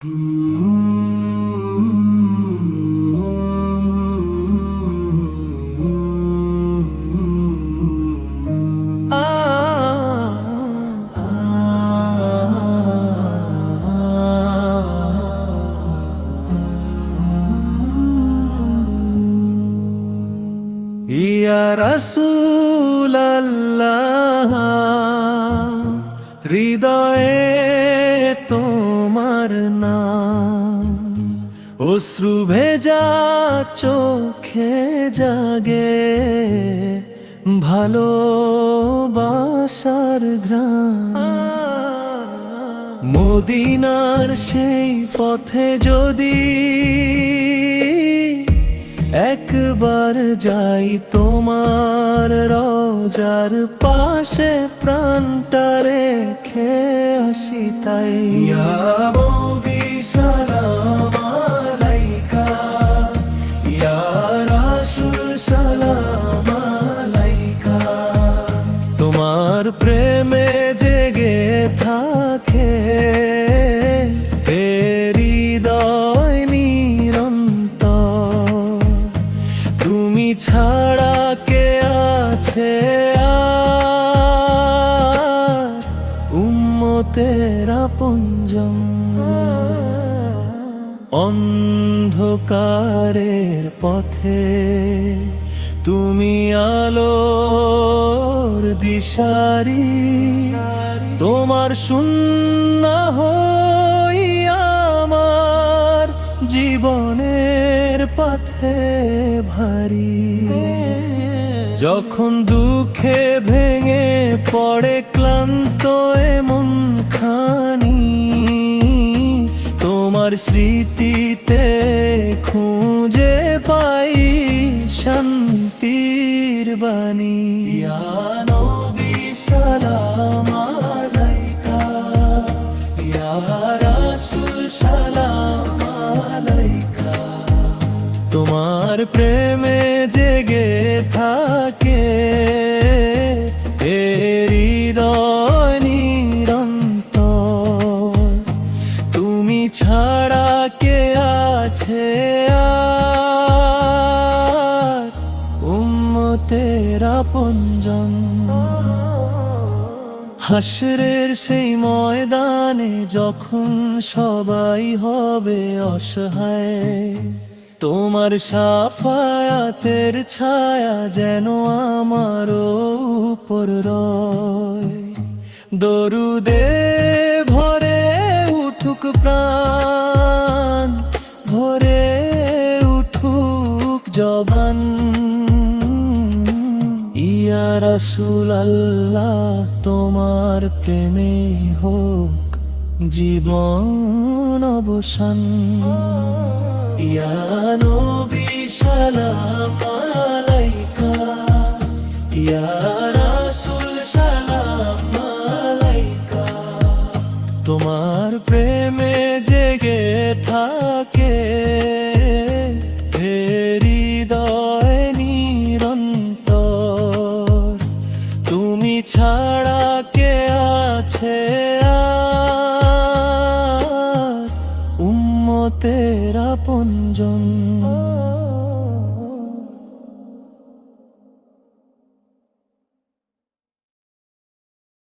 ইয়া রাসূলাল্লাহ, হৃদয়ে তোমার নাম, অশ্রু ভেজা চোখে জাগে ভালোবাসার ঘ্রাণ। মদিনার সেই পথে যদি একবার যাই, তোমার রওজার পাশে প্রাণটা রেখে আসি তাই। ইয়া নবী সালাম আলাইকা, ইয়া রাসূল সালাম আলাইকা। তোমার প্রেমে জেগে থাকে হৃদয় নিরন্তর, তুমি ছাড়া কে আছে আর উম্মতের আপনজন। অন্ধকারের পথে তুমি আলোর দিশারি, তোমার সুন্নাহ হই আমার জীবনের পথে ভারী। যখন দুঃখে ভেঙে পড়ে ক্লান্ত এমন খানি, তোমার স্মৃতিতে খুঁজে পাই শান্তির বাণী। ইয়া নবী সালাম আলাইকা, ইয়া রাসূল সালাম আলাইকা। তোমার প্রেমে জেগে থাকে হৃদয় নিরন্তর, তুমি ছাড়া কে আছে আর উম্মতের আপনজন। হাশরের সেই ময়দানে যখন সবাই হবে অসহায়, তোমার শাফায়াতের ছায়া যেন আমার উপর রয়। দরুদে ভরে উঠুক প্রাণ, ভরে উঠুক জবান। ইয়া রাসূলাল্লাহ, তোমার প্রেমে হোক জীবন অবসান। ইয়া নবী সালাম আলাইকা, ইয়া রাসূল সালাম আলাইকা। তোমার প্রেমে জেগে থাকে হৃদয় নিরন্তর, তুমি ছাড়া কে আছে আর উম্মতের আপনজন।